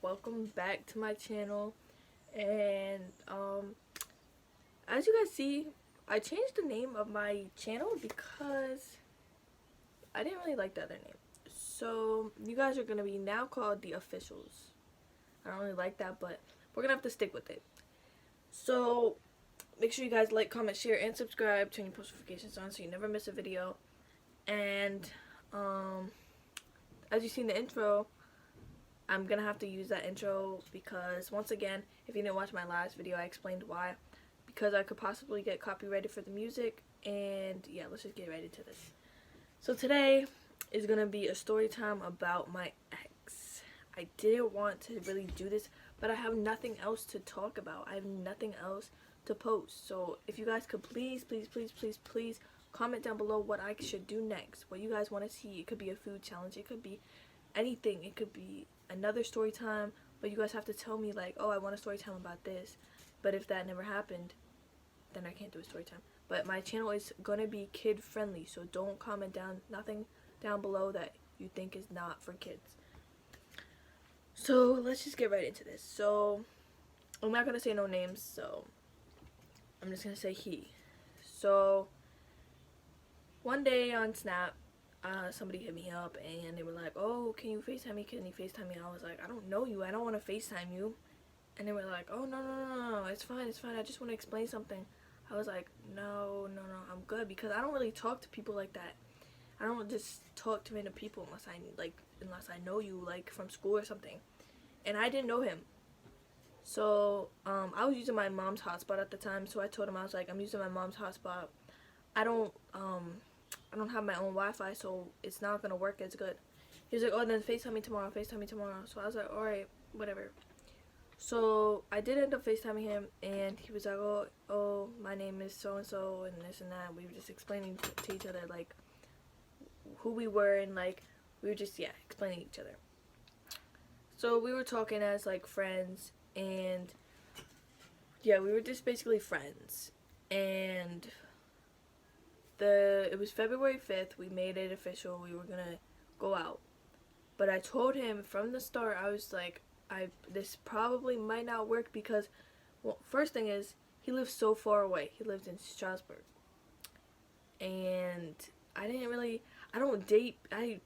welcome back to my channel. And as you guys see, I changed the name of my channel because I didn't really like the other name. So you guys are gonna be now called the Officials. I don't really like that, but we're gonna have to stick with it. So make sure you guys like, comment, share, and subscribe. Turn your post notifications on so you never miss a video. And as you see in the intro, I'm gonna have to use that intro because, once again, if you didn't watch my last video, I explained why. Because I could possibly get copyrighted for the music. And yeah, let's just get right into this. So today is gonna be a story time about my ex. I didn't want to really do this, but I have nothing else to talk about. I have nothing else to post. So if you guys could please comment down below what I should do next, what you guys want to see. It could be a food challenge, it could be anything, it could be another story time, but you guys have to tell me, like, oh, I want a story time about this. But if that never happened, then I can't do a story time. But my channel is gonna be kid friendly, so don't comment nothing down below that you think is not for kids. So let's just get right into this. So I'm not gonna say no names, so I'm just gonna say he. So one day on Snap, somebody hit me up and they were like, oh, can you FaceTime me? Can you FaceTime me? I was like, I don't know you. I don't want to FaceTime you. And they were like, oh, no. It's fine. I just want to explain something. I was like, no, I'm good, because I don't really talk to people like that. I don't just talk to random people unless I know you, like, from school or something. And I didn't know him. So, I was using my mom's hotspot at the time, so I told him, I was like, I'm using my mom's hotspot. I don't have my own Wi-Fi, so it's not gonna work as good. He was like, oh, then FaceTime me tomorrow. So I was like, alright, whatever. So I did end up FaceTiming him, and he was like, oh, my name is so-and-so, and this and that. We were just explaining to each other, like, who we were, and, like, we were just, explaining each other. So we were talking as, like, friends, and, we were just basically friends. And it was February 5th, we made it official, we were gonna go out. But I told him from the start, I was like, this probably might not work because, well, first thing is, he lives so far away. He lives in Strasbourg. And I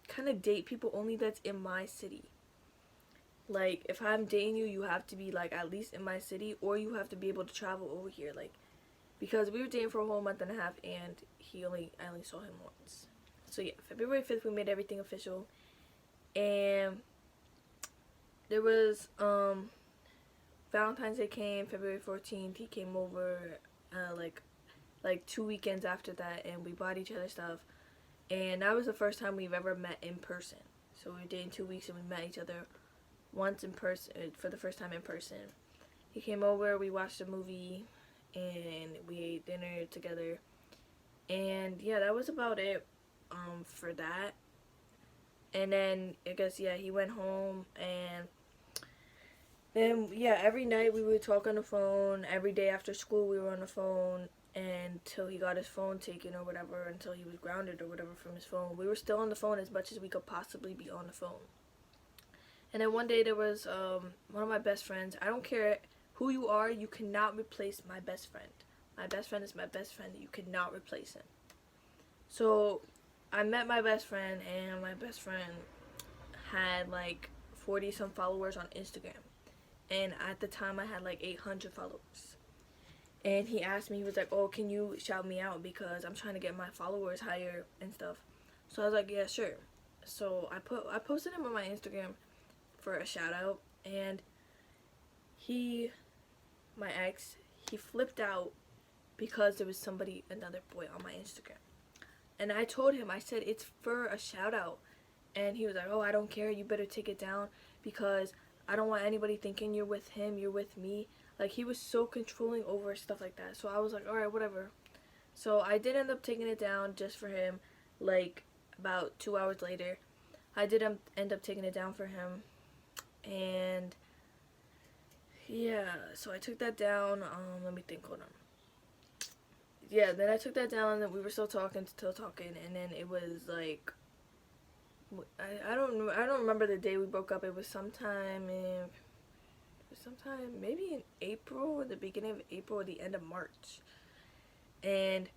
kind of date people only that's in my city. Like, if I'm dating you, you have to be, like, at least in my city, or you have to be able to travel over here, like, because we were dating for a whole month and a half, and I only saw him once. So yeah, February 5th, we made everything official. And there was, Valentine's Day came, February 14th, he came over, like 2 weekends after that, and we bought each other stuff. And that was the first time we've ever met in person. So we were dating 2 weeks, and we met each other once in person, for the first time in person. He came over, we watched a movie, and we ate dinner together. And yeah, that was about it for that. And then I guess he went home, and then every night we would talk on the phone. Every day after school we were on the phone until he got his phone taken or whatever, until he was grounded or whatever from his phone. We were still on the phone as much as we could possibly be on the phone. And then one day there was one of my best friends. I don't care who you are, you cannot replace my best friend. My best friend is my best friend. You cannot replace him. So I met my best friend, and my best friend had like 40 some followers on Instagram. And at the time I had like 800 followers. And he asked me, he was like, oh, can you shout me out because I'm trying to get my followers higher and stuff. So I was like, yeah, sure. So I posted him on my Instagram for a shout out, and my ex, he flipped out because there was another boy on my Instagram. And I told him, I said, it's for a shout out. And he was like, oh, I don't care, you better take it down because I don't want anybody thinking you're with him, you're with me. Like, he was so controlling over stuff like that. So I was like, alright, whatever. So I did end up taking it down just for him. Like, about 2 hours later, I did end up taking it down for him. And so I took that down. Let me think, hold on. Then I took that down, and we were still talking, and then it was like, I don't remember the day we broke up. It was sometime in sometime maybe in April, or the beginning of April, or the end of March. And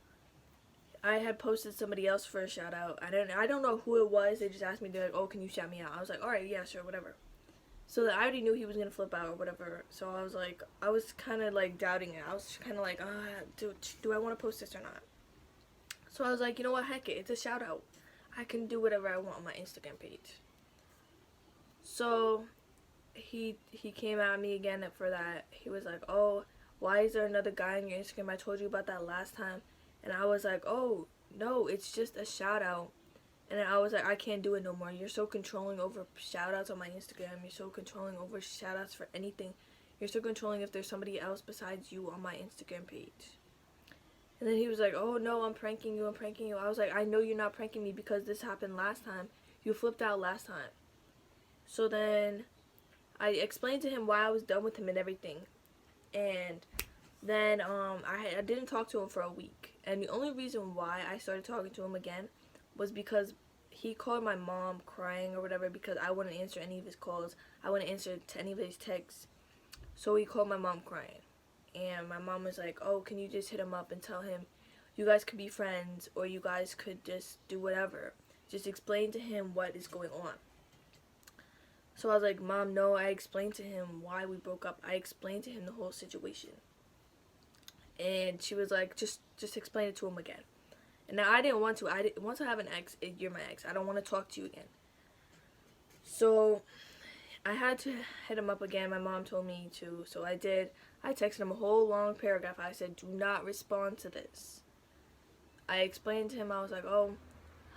I had posted somebody else for a shout out. I don't know who it was. They just asked me, they're like, oh, can you shout me out? I was like, alright, yeah, sure, whatever. So I already knew he was gonna flip out or whatever. So I was like, I was kind of like doubting it. I was kind of like, do I want to post this or not? So I was like, you know what, heck it, it's a shout out. I can do whatever I want on my Instagram page. So he came at me again for that. He was like, oh, why is there another guy on your Instagram? I told you about that last time. And I was like, oh, no, it's just a shout out. And I was like, I can't do it no more. You're so controlling over shout outs on my Instagram. You're so controlling over shout outs for anything. You're so controlling if there's somebody else besides you on my Instagram page. And then he was like, oh, no, I'm pranking you. I was like, I know you're not pranking me because this happened last time. You flipped out last time. So then I explained to him why I was done with him and everything. And then I didn't talk to him for a week. And the only reason why I started talking to him again was because he called my mom crying or whatever because I wouldn't answer any of his calls. I wouldn't answer to any of his texts. So he called my mom crying. And my mom was like, oh, can you just hit him up and tell him you guys could be friends or you guys could just do whatever. Just explain to him what is going on. So I was like, Mom, no, I explained to him why we broke up. I explained to him the whole situation. And she was like, just explain it to him again. And now I didn't want to. Once I have an ex, you're my ex. I don't want to talk to you again. So I had to hit him up again. My mom told me to. So I did. I texted him a whole long paragraph. I said, do not respond to this. I explained to him, I was like, oh,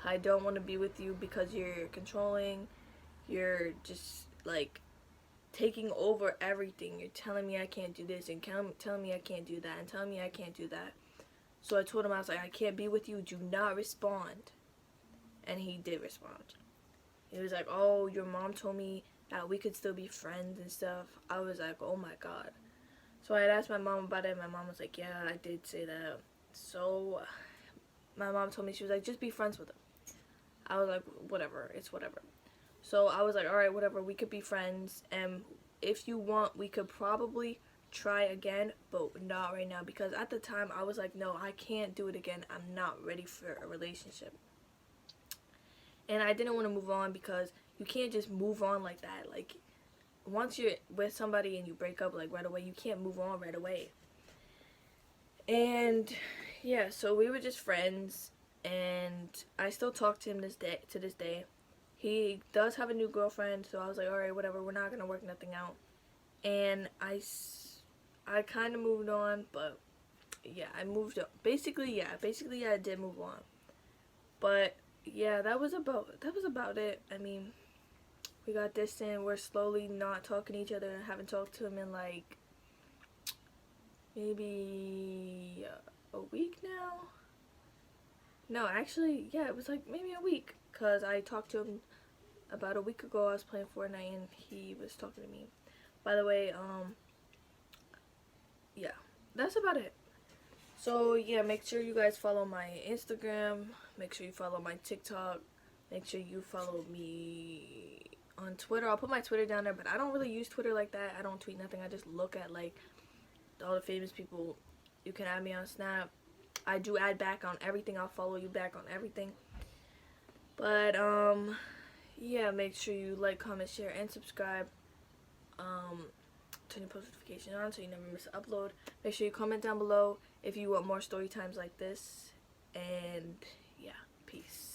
I don't want to be with you because you're controlling. You're just like taking over everything. You're telling me I can't do this and telling me I can't do that and telling me I can't do that. So I told him, I was like, I can't be with you. Do not respond. And he did respond. He was like, oh, your mom told me that we could still be friends and stuff. I was like, oh my God. So I had asked my mom about it. My mom was like, yeah, I did say that. So my mom told me, she was like, just be friends with him. I was like, whatever. It's whatever. So I was like, all right, whatever. We could be friends. And if you want, we could probably try again, but not right now. Because at the time, I was like, no, I can't do it again. I'm not ready for a relationship. And I didn't want to move on because you can't just move on like that. Like, once you're with somebody and you break up, like, right away, you can't move on right away. And, yeah, so we were just friends. And I still talk to him to this day. He does have a new girlfriend, so I was like, alright, whatever, we're not going to work nothing out. And I kind of moved on, but yeah, I moved on. Basically, I did move on. But yeah, that was about it. I mean, we got distant. We're slowly not talking to each other. I haven't talked to him in like maybe a week now. No, actually, yeah, it was like maybe a week. Because I talked to him about a week ago. I was playing Fortnite and he was talking to me. By the way, yeah, that's about it. So, yeah, make sure you guys follow my Instagram. Make sure you follow my TikTok. Make sure you follow me on Twitter. I'll put my Twitter down there, but I don't really use Twitter like that. I don't tweet nothing. I just look at, like, all the famous people. You can add me on Snap. I do add back on everything. I'll follow you back on everything. But, yeah, make sure you like, comment, share, and subscribe. Turn your post notification on so you never miss an upload. Make sure you comment down below if you want more story times like this. And, yeah, peace.